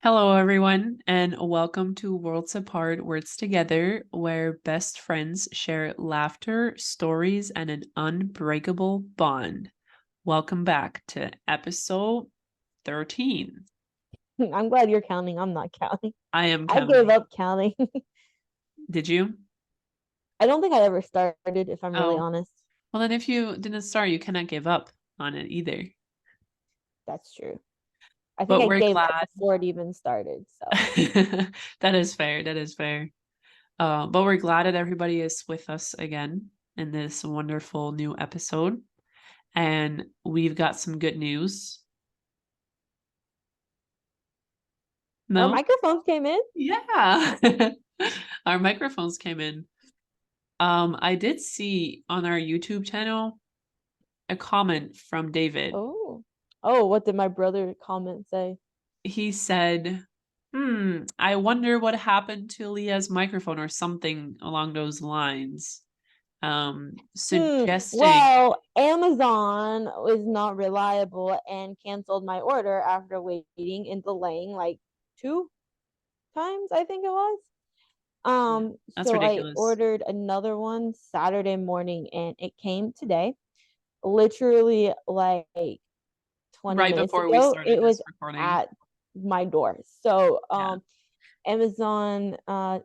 Hello, everyone, and welcome to Worlds Apart, Words Together, where best friends share laughter, stories, and an unbreakable bond. Welcome back to episode 13. I'm glad you're counting. I'm not counting. I am I gave counting. up counting. Did you? I don't think I ever started, if I'm really Oh, honest. well, then if you didn't start, you cannot give up on it either. That's true. I think But I we're gave up glad. before it even started. So, That is fair. That is fair. But we're glad that everybody is with us again in this wonderful new episode. And we've got some good news. our No? microphones came in. Yeah. Our microphones came in. I did see on our YouTube channel a comment from David. Oh. Oh, what did my brother comment say? He said, I wonder what happened to Leah's microphone or something along those lines. Suggesting, Well, Amazon was not reliable and canceled my order after waiting and delaying like 2 times, I think it was. yeah, that's So I ridiculous. ordered another one Saturday morning and it came today. Literally like 20 Right minutes before we ago, started it was this recording. at my door. So Yeah. Amazon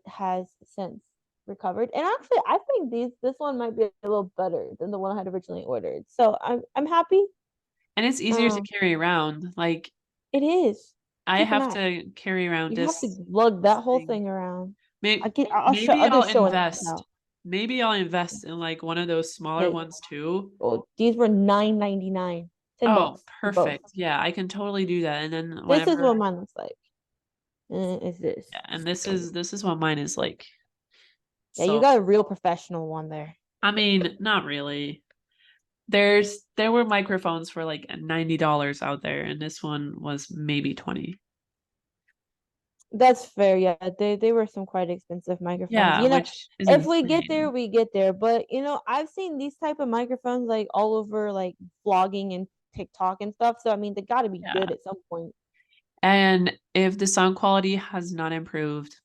has since recovered. And actually I think this one might be a little better than the one I had originally ordered. So I'm happy. And it's easier to Um carry around. Like, it is I super have nice. to carry around You have to this lug this that whole thing. thing around. Maybe I'll maybe I'll just show it invest. now. Maybe I'll invest in like one of those smaller Okay. ones too. Oh, these were 9.99, 10 Oh, bucks for both. perfect. Yeah, I can totally do that. And then This is what whenever, mine looks like. And it's this. yeah, and this is what mine is like. Yeah, you So, got a real professional one there. I mean, not really. There were microphones for like $90 out there, and this one was maybe 20. That's fair. Yeah, they were some quite expensive microphones. Yeah, which is If we get there, insane. we get there. But I've seen these type of microphones like all over like vlogging and TikTok and stuff. So I mean, they got to be Yeah. good at some point. And if the sound quality has not improved,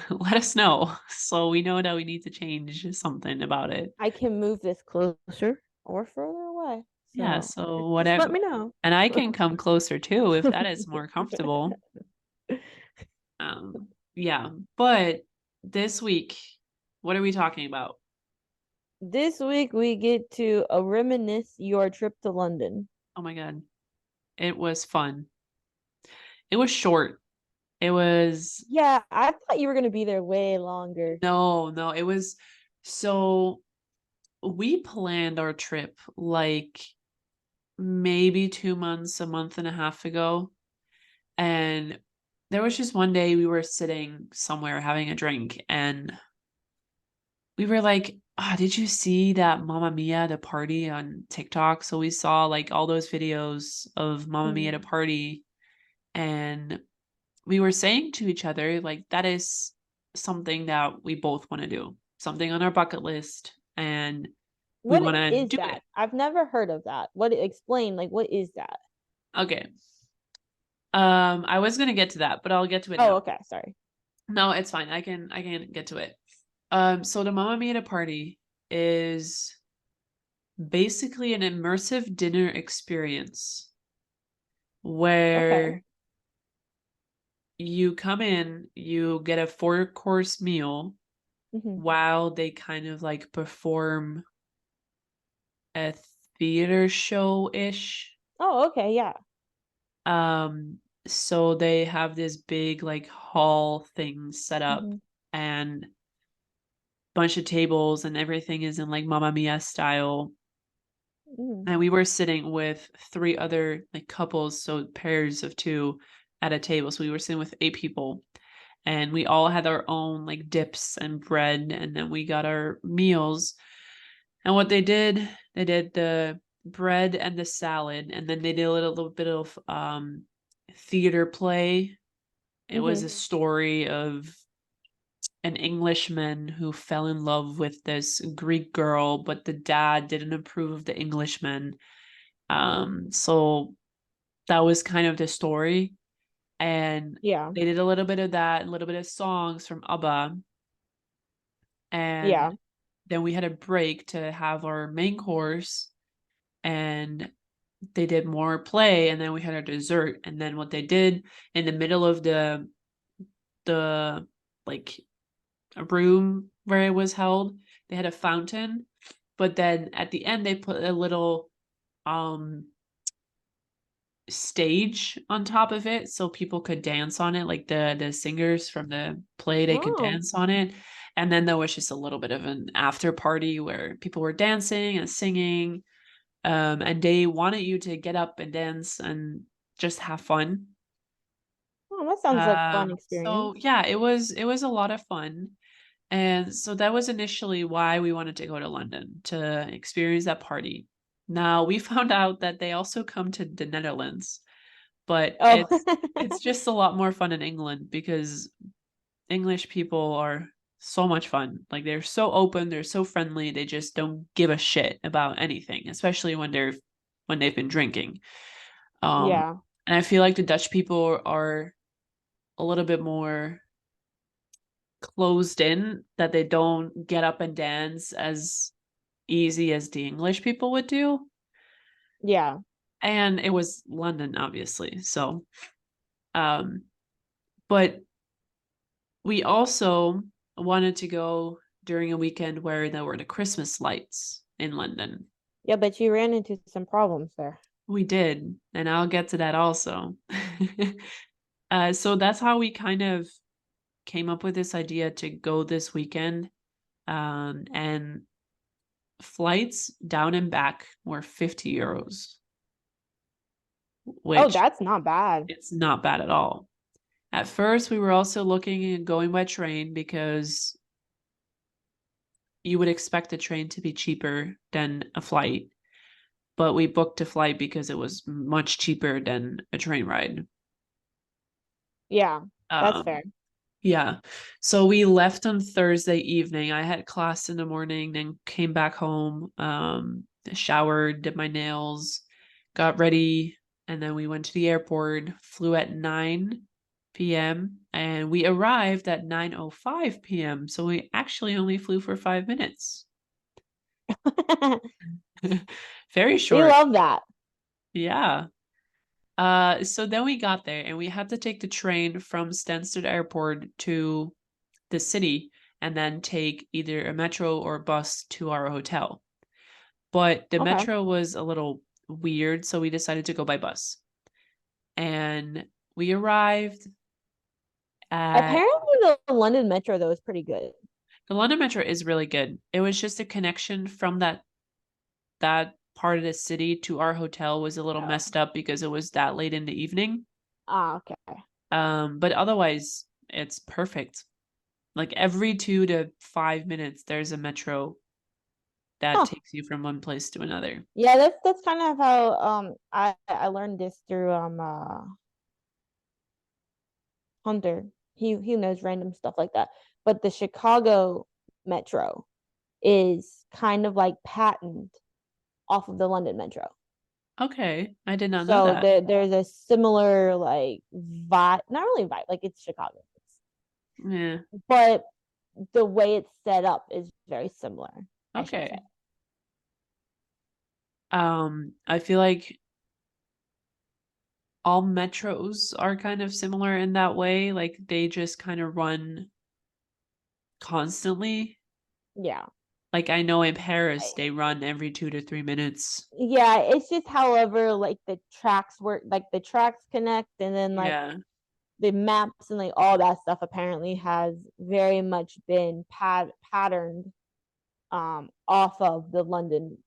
let us know so we know that we need to change something about it. I can move this closer or further away. Yeah, So so just whatever. let me know. And I can come closer too if that is more comfortable. Yeah, but this week, what are we talking about? This week we get to reminisce your trip to London. Oh my God. It was fun. It was short. It was Yeah, I thought you were gonna be there way longer. no, it was so we planned our trip like maybe 2 months, a month and a half ago. And there was just one day we were sitting somewhere having a drink and we were like, did you see that Mamma Mia the party on TikTok? So we saw like all those videos of Mamma Mia the Mhm. party and we were saying to each other like that is something that we both want to do. Something on our bucket list and we What want to is do it. that? I've never heard of that. What explain like what is that? Okay. I was gonna get to that, but I'll get to it Oh, now. okay, sorry. No, it's fine. I can get to it. So the Mamma Mia party is basically an immersive dinner experience Okay. where you come in, you get a four-course meal Hmm. while they kind of like perform a theater show-ish. Oh, okay, yeah. Um, so they have this big like hall thing set up Hmm. and bunch of tables and everything is in like Mamma Mia style. Hmm. And we were sitting with three other like couples, so pairs of two at a table. So we were sitting with 8 people and we all had our own like dips and bread and then we got our meals. And what they did the bread and the salad and then they did a little bit of theater play. It was Hmm. a story of an Englishman who fell in love with this Greek girl, but the dad didn't approve of the Englishman. So that was kind of the story. and Yeah. they did a little bit of that, a little bit of songs from ABBA, and Yeah. then we had a break to have our main course, and they did more play, and then we had our dessert. And then what they did in the middle of the like a room where it was held, they had a fountain, but then at the end they put a little um stage on top of it so people could dance on it, like the singers from the play, they could Oh. dance on it. And then there was just a little bit of an after party where people were dancing and singing, and they wanted you to get up and dance and just have fun. Oh, that sounds like fun So experience. yeah, it was a lot of fun. And so that was initially why we wanted to go to London, to experience that party. Now we found out that they also come to the Netherlands, but Oh. it's just a lot more fun in England because English people are so much fun. Like they're so open, they're so friendly, they just don't give a shit about anything, especially when they've been drinking. Um Yeah. and I feel like the Dutch people are a little bit more closed in, that they don't get up and dance as easy as the English people would do. Yeah. And it was London, obviously. So, um, but we also wanted to go during a weekend where there were the Christmas lights in London. Yeah, but you ran into some problems there. We did, and I'll get to that also. So that's how we kind of came up with this idea to go this weekend. And flights down and back were 50 euros, Oh, which that's not bad. it's not bad at all. At first, we were also looking at going by train because you would expect a train to be cheaper than a flight, but we booked a flight because it was much cheaper than a train ride. Yeah, that's Um, fair. yeah. So we left on Thursday evening. I had class in the morning, then came back home, showered, did my nails, got ready, and then we went to the airport, flew at 9 p.m., and we arrived at 9:05 p.m. So we actually only flew for 5 minutes. Very We short. love that. Yeah. So then we got there and we had to take the train from Stansted Airport to the city and then take either a metro or a bus to our hotel. But the Okay. metro was a little weird, so we decided to go by bus. And we arrived at Apparently, the London Metro though is pretty good. the London Metro is really good. It was just a connection from that part of the city to our hotel was a little Oh. messed up because it was that late in the evening. Ah, okay. But otherwise it's perfect. Like every 2 to 5 minutes there's a metro that Huh. takes you from one place to another. Yeah, that's kind of how I learned this through Hunter. He knows random stuff like that. But the Chicago Metro is kind of like patented off of the London Metro. Okay, I did not know So that. there's a similar like vibe, not really vibe, like it's Chicago. Yeah. But the way it's set up is very similar, I should say. Okay. I feel like all metros are kind of similar in that way. Like they just kind of run constantly. Yeah. Like I know in Paris I- they run every 2 to 3 minutes. Yeah, it's just however like the tracks work, like the tracks connect, and then like Yeah. the maps and like all that stuff apparently has very much been patterned off of the London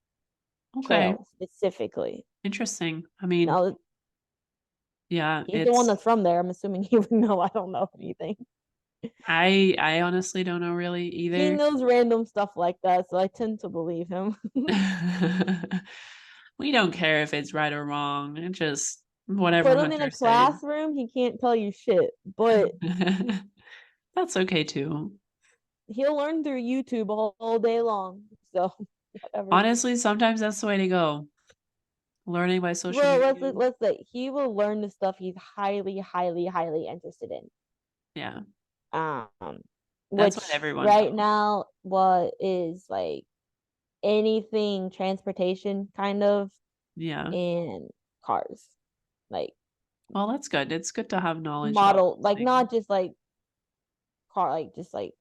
Okay. trail specifically. Interesting. I mean, Now yeah, he's the one it's that's from there. I'm assuming he would know. I don't know anything. I honestly don't know really He either. knows random stuff like that, so I tend to believe him. We don't care if it's right or wrong. It just whatever Put him in a Hunter said. classroom, he can't tell you shit, but That's okay too. he'll learn through YouTube all day long. So whatever. Honestly, sometimes that's the way to go. Learning by social Well, media. let's say he will learn the stuff he's highly, highly, highly interested in. Yeah. Um, That's what which everyone right does. now what is like anything transportation kind of Yeah. and cars. Like Well, that's good. It's good to have knowledge about model, those like things. not just like car, like just like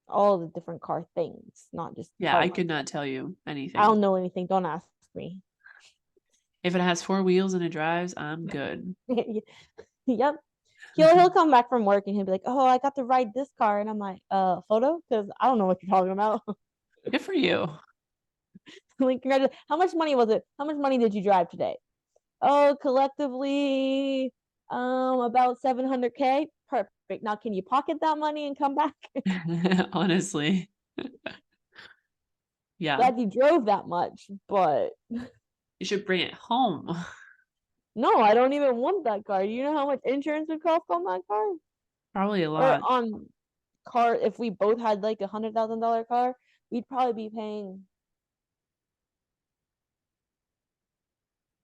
all the different car things, not just Yeah, car I ones. could not tell you I anything. don't know anything. Don't ask me. If it has four wheels and it drives, I'm good. Yep. He'll come back from work and he'll be like, "Oh, I got to ride this car," and I'm like, photo," because I don't know what you're talking about. Good for you. Like, how much money was it? How much money did you drive today? Oh, collectively, about 700K. Perfect. Now, can you pocket that money and come back? Honestly. Yeah. Glad you drove that much, but You should bring it home. no, I don't even want that car. You know how much insurance would cost on that car? Probably a Or lot. on car, if we both had like $100,000 car, we'd probably be paying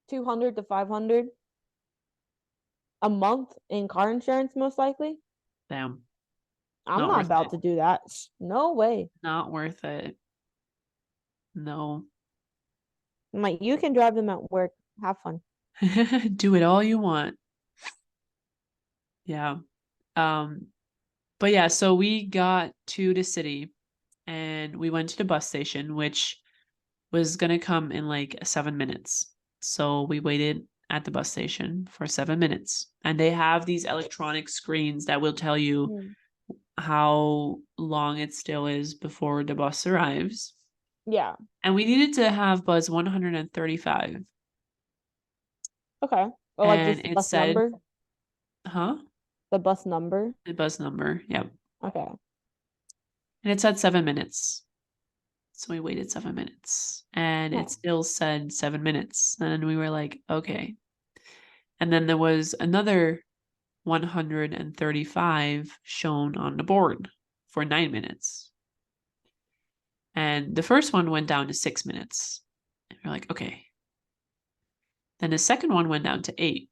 200 to 500 a month in car insurance, most likely. Damn. I'm Not not worth about it. to do that. No way. Not worth it. No. I'm like, you can drive them at work. Have fun. Do it all you want. Yeah. Um, but yeah, so we got to the city and we went to the bus station, which was gonna come in like 7 minutes. So we waited at the bus station for 7 minutes. And they have these electronic screens that will tell you Mm. how long it still is before the bus arrives. Yeah. And we needed to have bus 135. Okay. Or like And just the it bus said, number. huh? The bus number. The bus number. Yep. Okay. And it said 7 minutes. So we waited 7 minutes and it Huh. still said 7 minutes. And we were like, okay. And then there was another 135 shown on the board for 9 minutes. And the first one went down to 6 minutes. And we're like, okay. Then the second one went down to 8,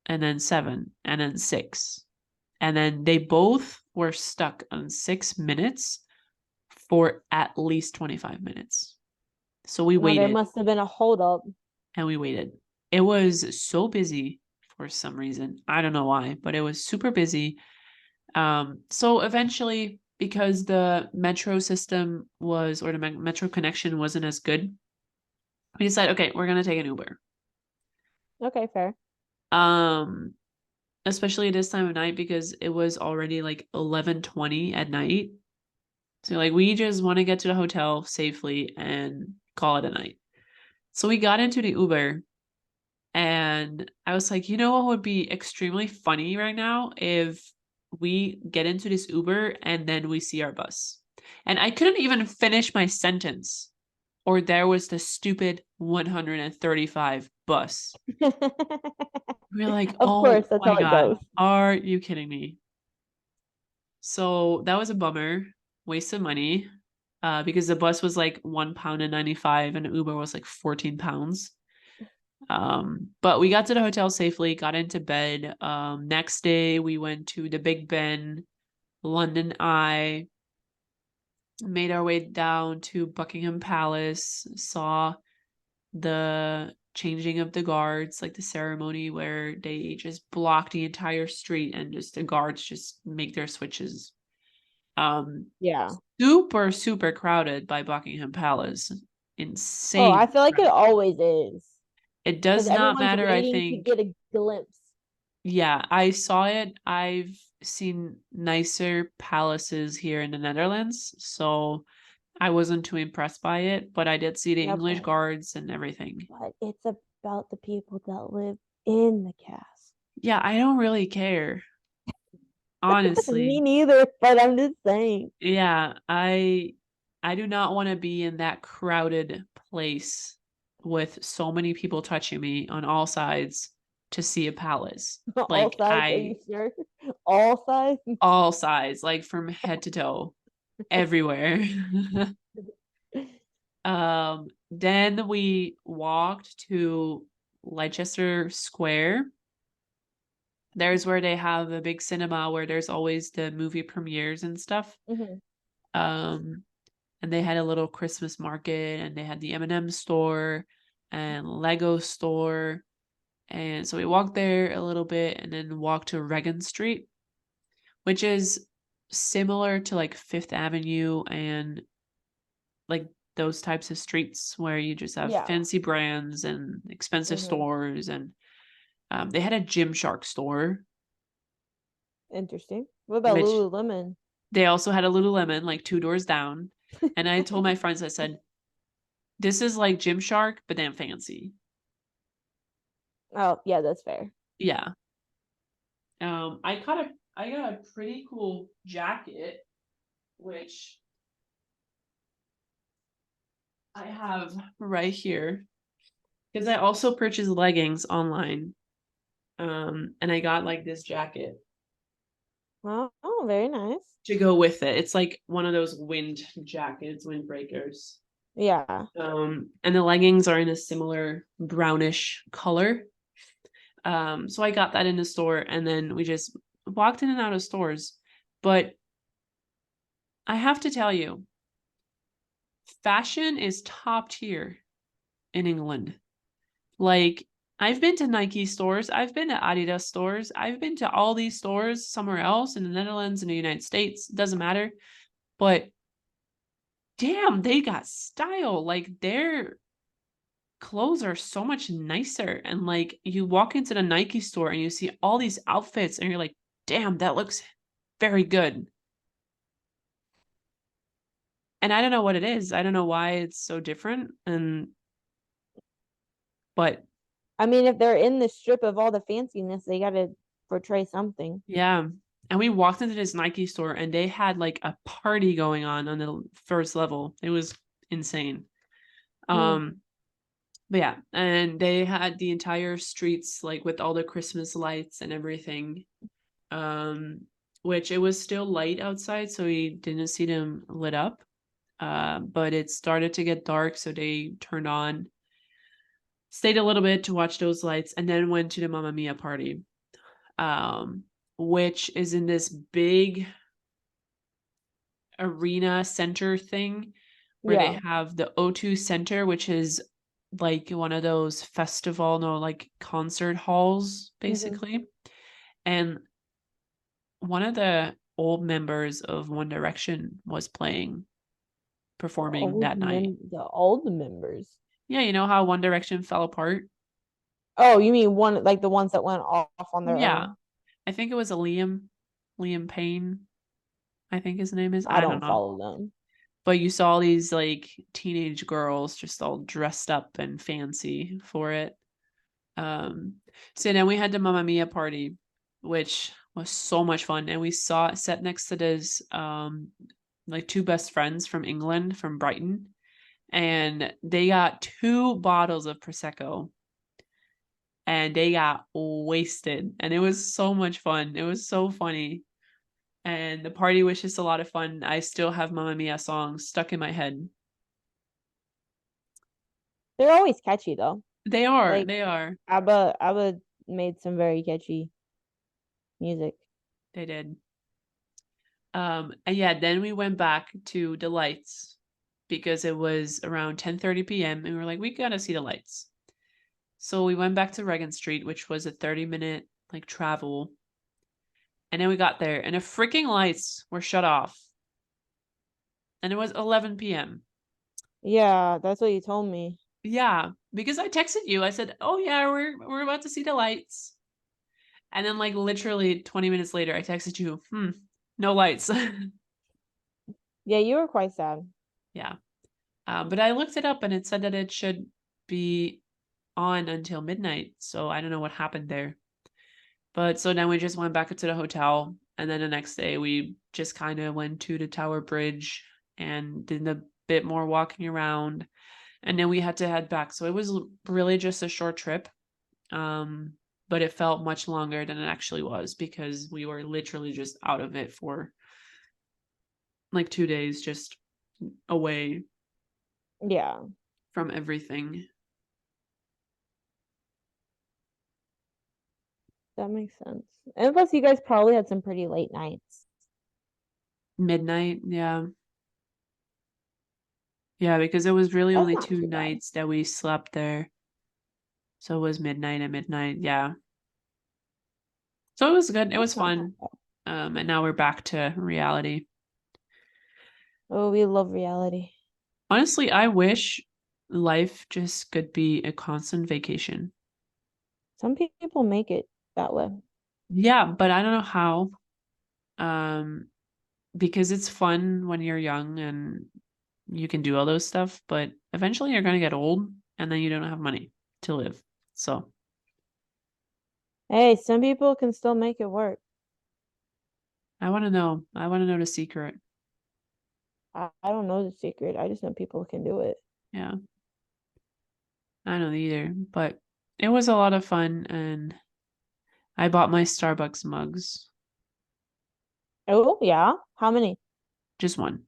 and then 7, and then 6. And then they both were stuck on 6 minutes for at least 25 minutes. So we Now there waited must have been a holdup. and we waited. It was so busy for some reason. I don't know why, but it was super busy. So eventually, because the metro system was, or the metro connection wasn't as good, we decided, okay, we're gonna take an Uber. Okay, fair. Um, Especially this time of night because it was already like 11:20 at night. So like we just want to get to the hotel safely and call it a night. So we got into the Uber and I was like, you know what would be extremely funny right now if we get into this Uber and then we see our bus. And I couldn't even finish my sentence or there was the stupid 135 bus. We are like, Of oh course, that's my how it God, goes. are you kidding me? So that was a bummer, waste of money, because the bus was like £1 and 95 and Uber was like £14. But we got to the hotel safely, got into bed. Next day we went to the Big Ben, London Eye, made our way down to Buckingham Palace, saw the changing of the guards, like the ceremony where they just block the entire street and just the guards just make their switches. Um, Yeah. Super, super crowded by Buckingham Palace. Oh, Insane I feel like it crowd. always is It because does not everyone's matter, I waiting to think. get a glimpse. Yeah, I saw it. I've seen nicer palaces here in the Netherlands, so I wasn't too impressed by it, but I did see the Yeah, English guards and everything. but it's about the people that live in the cast. Yeah, I don't really care, Me honestly. neither, but I'm just saying. Yeah, I do not want to be in that crowded place with so many people touching me on all sides to see a palace. All Like sides, are you sure? All sides? all sides, like from head to toe, everywhere. Then we walked to Leicester Square. There's where they have a big cinema where there's always the movie premieres and stuff. Hmm. Um, and they had a little Christmas market, and they had the M&M store and Lego store. And so we walked there a little bit and then walked to Regan Street, which is similar to like Fifth Avenue and like those types of streets where you just have Yeah. fancy brands and expensive Hmm. stores. And they had a Gymshark store, Interesting. What about which Lululemon? they also had a Lululemon like 2 doors down. And I told my friends, I said, "This is like Gymshark, but damn fancy." Oh, yeah, that's fair. Yeah. I got a pretty cool jacket, which I have right here because I also purchased leggings online. And I got like this jacket Oh, very nice. to go with it. It's like one of those wind jackets, windbreakers. Yeah. And the leggings are in a similar brownish color. So I got that in the store, and then we just walked in and out of stores. But I have to tell you, fashion is top tier in England. Like, I've been to Nike stores, I've been to Adidas stores, I've been to all these stores somewhere else in the Netherlands, in the United States, doesn't matter. But damn, they got style. Like, their clothes are so much nicer. And like, you walk into the Nike store and you see all these outfits, and you're like, damn, that looks very good. And I don't know what it is. I don't know why it's so different. But I mean, if they're in the strip of all the fanciness, they gotta portray something. yeah. And we walked into this Nike store, and they had like a party going on the first level. It was insane. Mm. Um, but yeah, and they had the entire streets like with all the Christmas lights and everything. Um, which it was still light outside, so we didn't see them lit up. But it started to get dark, so they turned on, stayed a little bit to watch those lights, and then went to the Mamma Mia party. Um, which is in this big arena center thing where they Yeah. have the O2 Center, which is like one of those festival, no, like concert halls, Hmm. basically. And one of the old members of One Direction was performing that night. The old members. Yeah, you know how One Direction fell apart? Oh, you mean one like the ones that went off on their Yeah. own? I think it was a Liam Payne, I think his name is. I I don't don't know. follow them. But you saw these like teenage girls just all dressed up and fancy for it. Um, so then we had the Mamma Mia party, which was so much fun. And we saw sat next to this like two best friends from England, from Brighton, and they got 2 bottles of Prosecco, and they got wasted. And it was so much fun. It was so funny. And the party was just a lot of fun. I still have Mamma Mia songs stuck in my head. They're always catchy though. They are, Like they are. ABBA made some very catchy music. They did. And yeah, then we went back to the lights because it was around 10:30 p.m. and we were like, we gotta see the lights. So we went back to Regan Street, which was a 30-minute like travel. And then we got there and the freaking lights were shut off. And it was 11 p.m. Yeah, that's what you told me. Yeah, because I texted you. I said, "Oh yeah, we're about to see the lights." And then like literally 20 minutes later, I texted you, no lights. Yeah, you were quite sad. Yeah. But I looked it up and it said that it should be on until midnight. So I don't know what happened there. But so then we just went back to the hotel. And then the next day we just kind of went to the Tower Bridge and did a bit more walking around. And then we had to head back. So it was really just a short trip. But it felt much longer than it actually was because we were literally just out of it for like 2 days, just away. Yeah, from everything. that makes sense. And plus, you guys probably had some pretty late nights. Midnight, yeah. Yeah, because it was really That's only not 2 too bad. nights that we slept there. So it was midnight and midnight, yeah. So it was good. It was That's not fun. bad. And now we're back to reality. Oh, we love reality. Honestly, I wish life just could be a constant vacation. Some people make it that way. Yeah, but I don't know how. Um, because it's fun when you're young and you can do all those stuff, but eventually you're gonna get old and then you don't have money to live. So Hey, some people can still make it work. I wanna know. I wanna know the secret. I don't know the secret. I just know people can do it. Yeah. I don't either, but it was a lot of fun and I bought my Starbucks mugs. Oh, yeah. How many? Just one.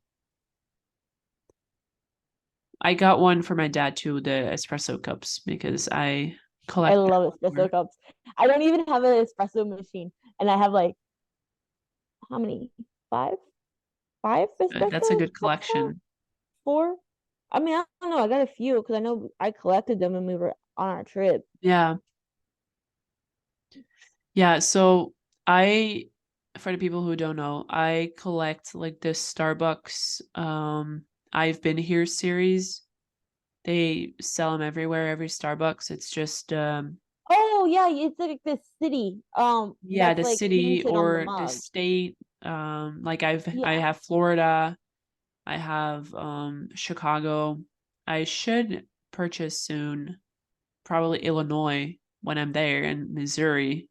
I got one for my dad too, the espresso cups, because I I collect them love espresso more. cups. I don't even have an espresso machine, and I have like how many? Five? Five That's a espresso good cups now? collection. Four? I mean, I don't know. I got a few because I know I collected them when we were on our trip. Yeah. Yeah, so I for the people who don't know, I collect like the Starbucks I've Been Here series. They sell them everywhere, every Starbucks. It's just Oh yeah, it's like this city. yeah, That's the like city painted on the or the mug. state. Like I Yeah. have Florida, I have Chicago. I should purchase soon, probably Illinois when I'm there, and Missouri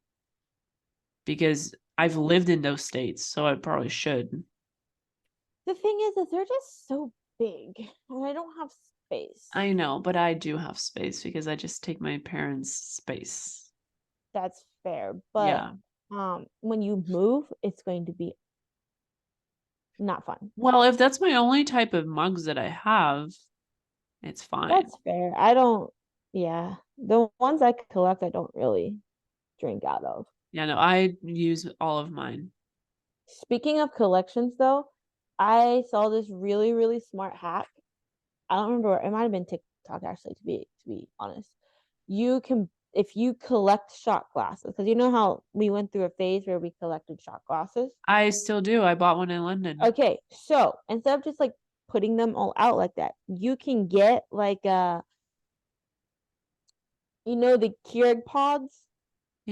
because I've lived in those states, so I probably should. The thing is that they're just so big, and I don't have space. I know, but I do have space because I just take my parents' space. That's fair, but Yeah. when you move, it's going to be not fun. Well, if that's my only type of mugs that I have, it's fine. That's fair. I don't, yeah. The ones I collect, I don't really drink out of. Yeah, no, I use all of mine. Speaking of collections, though, I saw this really, really smart hack. I don't remember. It might have been TikTok actually, to be honest. You can if you collect shot glasses, because you know how we went through a phase where we collected shot glasses. I still do. I bought one in London. Okay, so instead of just like putting them all out like that, you can get like the Keurig pods,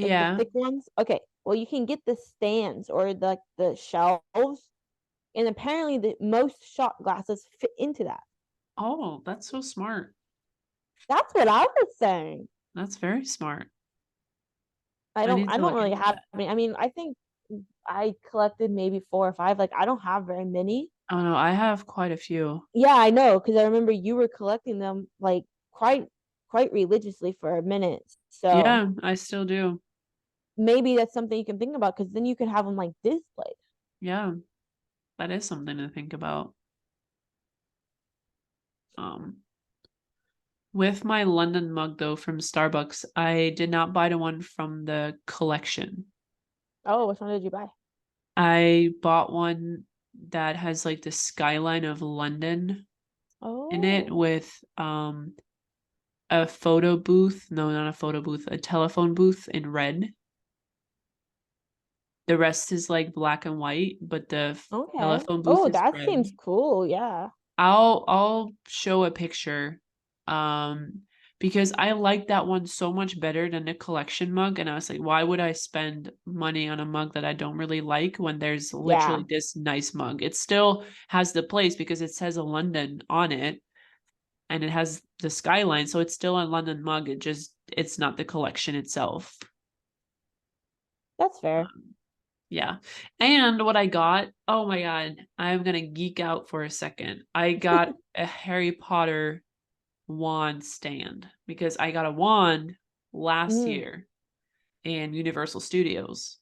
like the Yeah. thick ones. Okay, well you can get the stands or the shelves, and apparently the most shot glasses fit into that. Oh, that's so smart. That's what I was saying. That's very smart. I I don't need I to don't look really into have that. I mean I think I collected maybe four or five. Like I don't have very many. Oh no, I have quite a few. Yeah, I know because I remember you were collecting them like quite religiously for a minute. So Yeah, I still do. maybe that's something you can think about because then you could have them like displayed. Yeah, that is something to think about. Um, with my London mug though from Starbucks, I did not buy the one from the collection. Oh, which one did you buy? I bought one that has like the skyline of London in it Oh, with a photo booth. No, not a photo booth, a telephone booth in red. The rest is like black and white, but the okay. telephone booth Oh, is that seems red. cool. Yeah. I'll show a picture. Um because I like that one so much better than the collection mug and I was like why would I spend money on a mug that I don't really like when there's literally Yeah. this nice mug. It still has the place because it says a London on it and it has the skyline so it's still a London mug. It's not the collection itself. That's fair. Um, yeah. And what I got, oh my God, I'm gonna geek out for a second. I got a Harry Potter wand stand because I got a wand last Mm, year in Universal Studios.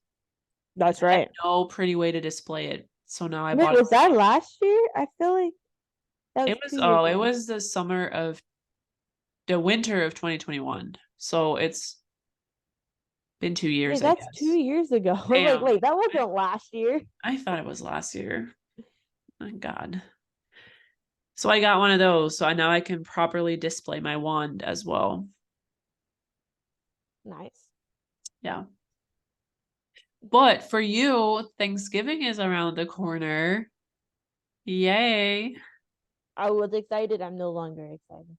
that's I had right. no pretty way to display it. So now I Wait, bought it was for that last year? I feel like That was 2 years It ago. was the winter of 2021. So it's been 2 years, Wait, I that's two guess. years ago. I was like, Damn. wait, that wasn't last year. I thought it was last year. My God. So I got one of those. So now I can properly display my wand as well. Nice. Yeah. But for you, Thanksgiving is around the corner. Yay. I was excited. I'm no longer excited.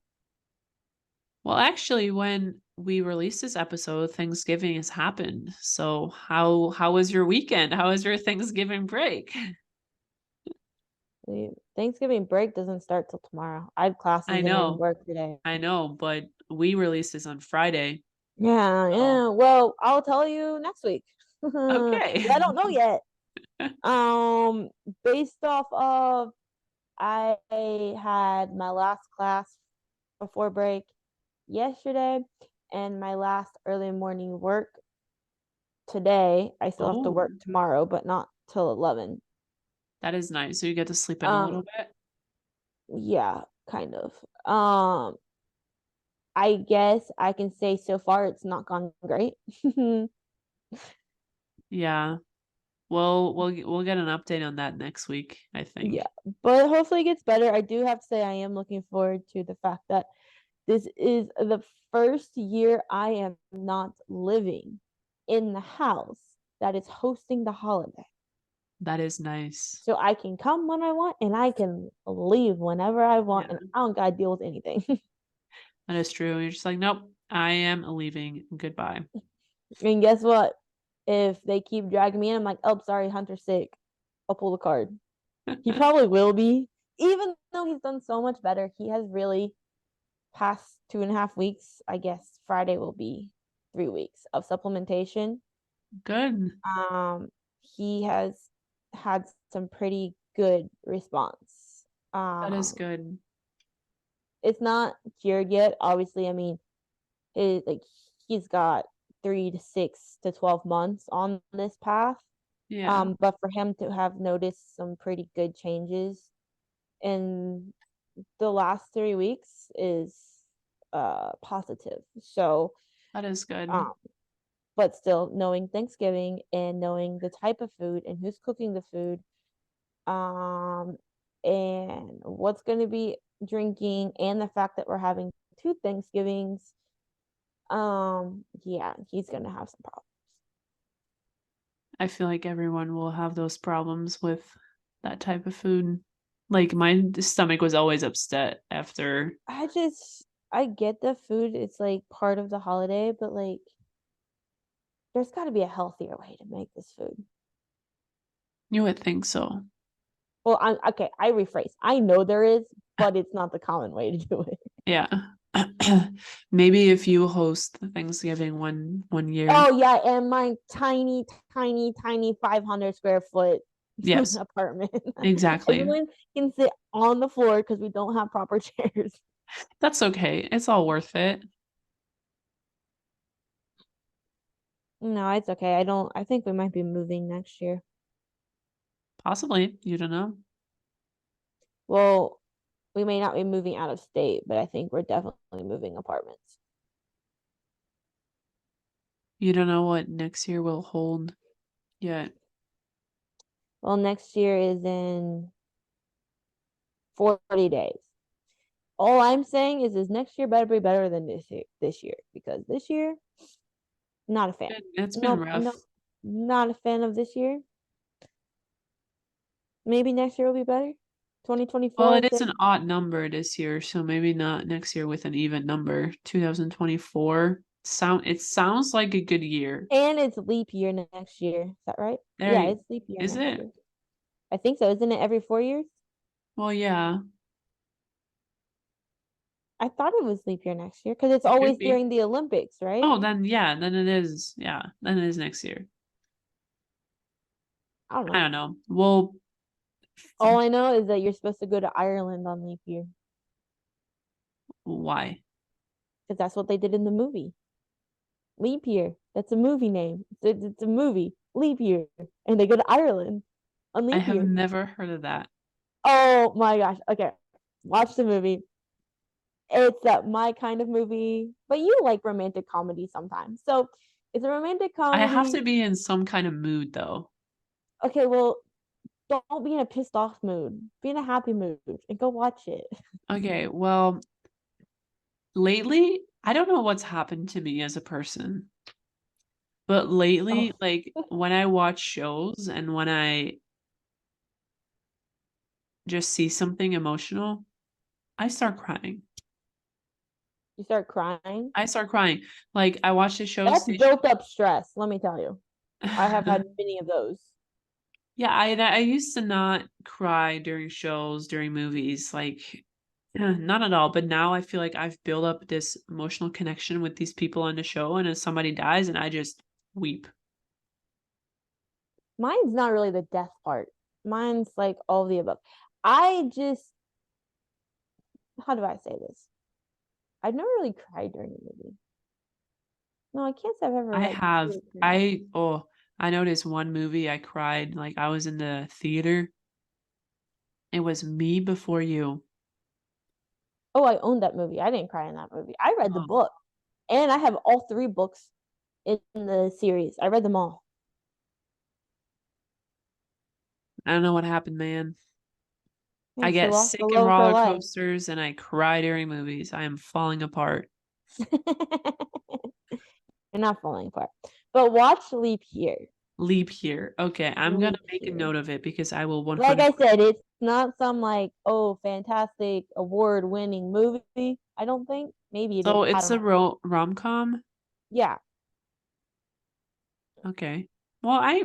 Well, actually, when we release this episode, Thanksgiving has happened. So how was your weekend? How was your Thanksgiving break? Thanksgiving break doesn't start till tomorrow. I have I classes and then know, work today. but we released this on Friday. Yeah, So yeah. Well, I'll tell you next week. okay. I don't know yet. Um, Based off of I had my last class before break yesterday and my last early morning work today. I still have to Oh, work tomorrow, but not till 11. that is nice. So you get to sleep in a Um, little bit. yeah, kind of. I guess I can say so far it's not gone great. Yeah. Well, we'll get an update on that next week, I Yeah, think. but hopefully it gets better. I do have to say I am looking forward to the fact that this is the first year I am not living in the house that is hosting the holiday. That is nice. So I can come when I want and I can leave whenever I want and Yeah, I don't gotta deal with anything. that is true. You're just like, nope, I am leaving. Goodbye. And guess what? If they keep dragging me in, I'm like, oh, sorry, Hunter's sick. I'll pull the card. He probably will be. Even though he's done so much better, he has really past 2.5 weeks. I guess Friday will be 3 weeks of supplementation. Good. He has had some pretty good response. That is Um, good. it's not cured yet. Obviously, I mean, like he's got 3 to 6 to 12 months on this path. Yeah, But for him to have noticed some pretty good changes in the last 3 weeks is positive. So that is good. um but still knowing Thanksgiving and knowing the type of food and who's cooking the food, um, and what's going to be drinking, and the fact that we're having two Thanksgivings, yeah, he's going to have some problems. I feel like everyone will have those problems with that type of food. Like my stomach was always upset after. I get the food, it's like part of the holiday, but like there's got to be a healthier way to make this food. You would think so. Well, I'm okay. I rephrase. I know there is, but it's not the common way to do it. Yeah. Maybe if you host the Thanksgiving one year. Oh yeah, and my tiny, tiny, tiny 500 square foot Yes, apartment. exactly. Everyone can sit on the floor because we don't have proper chairs. That's okay. It's all worth it. No, it's okay. I don't. I think we might be moving next year. Possibly. You don't know. Well, we may not be moving out of state, but I think we're definitely moving apartments. You don't know what next year will hold yet. Well, next year is in 40 days. All I'm saying is next year better be better than this year because this year, not a fan. It's been Nope, rough. no, not a fan of this year. Maybe next year will be better. Well, 2024 it is is good. an odd number this year, so maybe not next year with an even number. 2024. It sounds like a good year. And it's leap year next year. Is that right? There Yeah, you, it's leap year is next it? year. I think so. Isn't it every 4 years? Well, yeah, I thought it was leap year next year because it's it could always be. during the Olympics, right? Oh, then yeah, then it is. Yeah, then it is next year. I don't I know. don't know. Well, All I know is that you're supposed to go to Ireland on leap year why? because that's what they did in the movie. Leap year. That's a movie name. It's a movie. Leap year. And they go to Ireland on I leap have year. never heard of that. Oh my gosh. Okay. Watch the movie. It's my kind of movie, but you like romantic comedy sometimes. So it's a romantic I have comedy. to be in some kind of mood though. Okay, well, don't be in a pissed off mood. Be in a happy mood and go watch it. Okay, well, lately, I don't know what's happened to me as a person, but lately, Oh, like when I watch shows and when I just see something emotional, I start crying. you start crying. I start crying. Like I watched a show That's station. built up stress, let me tell you. I have had many of those. Yeah, I used to not cry during shows, during movies, like not at all. But now I feel like I've built up this emotional connection with these people on the show, and if somebody dies, and I just weep. Mine's not really the death part. Mine's like all the above. I just, how do I say this? I've never really cried during a movie. No, I can't say I've ever I like have truly cried. I noticed one movie I cried like I was in the theater. It was Me Before You. Oh, I owned that movie. I didn't cry in that movie. I read the Oh, book, and I have all three books in the series. I read them all. I don't know what happened, man. Yeah, I she get lost the sick in love of her roller life. coasters and I cry during movies. I am falling apart. You're not falling apart. But watch Leap Year. Leap Year. Okay, I'm gonna Leap make a Year. note of it because I will Like 100. I said, it's not some like, oh, fantastic award winning movie. I don't think. Maybe it is. So I it's don't a know. rom-com? Yeah. Okay. Well, I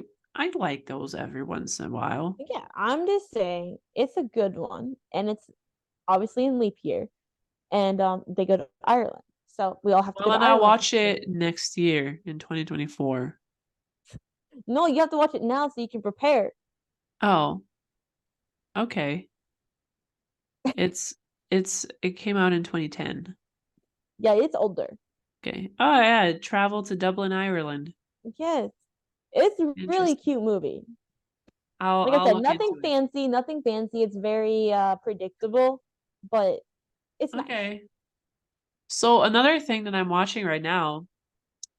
like those every once in a while. Yeah. I'm just saying it's a good one. And it's obviously in leap year. And they go to Ireland. So we all have to Well, go to then I'll Ireland. watch it next year in 2024. No, you have to watch it now so you can prepare. Oh, okay. It's it came out in 2010. Yeah, it's older. Okay. Oh yeah, Travel to Dublin, Ireland. Yes. It's a really Interesting. cute movie. Like I I'll said, look into nothing it. fancy, nothing fancy. It's very predictable, but it's nice. Okay. So another thing that I'm watching right now,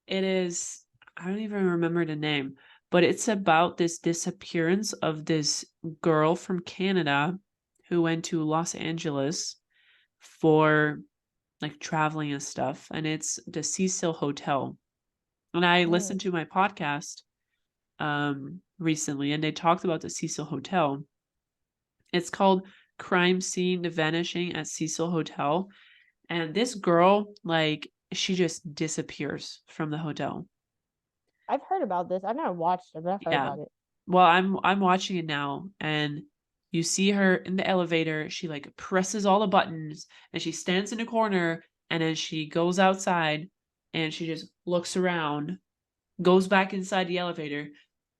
it is I don't even remember the name, but it's about this disappearance of this girl from Canada who went to Los Angeles for like traveling and stuff, and it's the Cecil Hotel. And I Mm. listened to my podcast recently and they talked about the Cecil Hotel. It's called Crime Scene: The Vanishing at Cecil Hotel. And this girl, like, she just disappears from the hotel. I've heard about this. I've never watched it, but I've heard Yeah. about it. Well, I'm watching it now and you see her in the elevator, she like presses all the buttons and she stands in a corner and then she goes outside and she just looks around, goes back inside the elevator.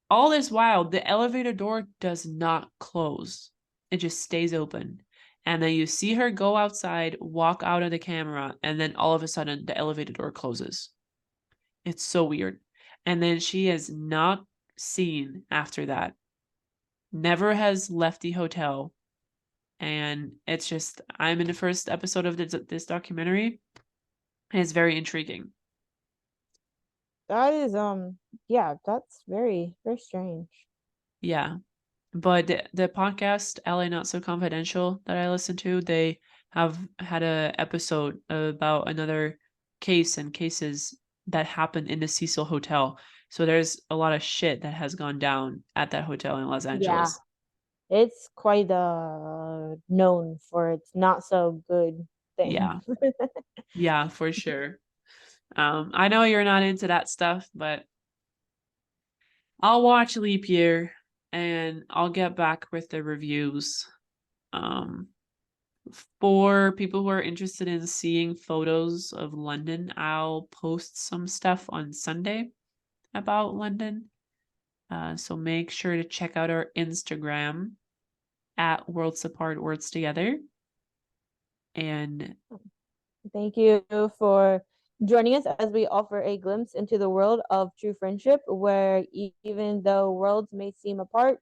All this while, the elevator door does not close. It just stays open. And then you see her go outside, walk out of the camera, and then all of a sudden the elevator door closes. It's so weird. And then she is not seen after that. Never has left the hotel. And it's just, I'm in the first episode of this documentary, and it's very intriguing. That is yeah, that's very, very strange. Yeah. But the podcast LA Not So Confidential that I listen to, they have had a episode about another case and cases that happened in the Cecil Hotel. So there's a lot of shit that has gone down at that hotel in Los Yeah. Angeles. It's quite known for its not so good things. Yeah. Yeah, for sure. I know you're not into that stuff, but I'll watch Leap Year and I'll get back with the reviews. Um For people who are interested in seeing photos of London, I'll post some stuff on Sunday about London. So make sure to check out our Instagram at Worlds Apart Words Together. And Thank you for joining us as we offer a glimpse into the world of true friendship, where even though worlds may seem apart,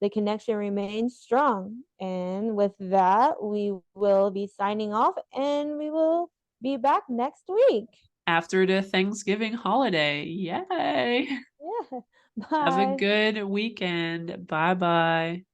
the connection remains strong. And with that, we will be signing off and we will be back next week. After the Thanksgiving holiday. Yay. Yeah. Have a Bye. good weekend. Bye bye.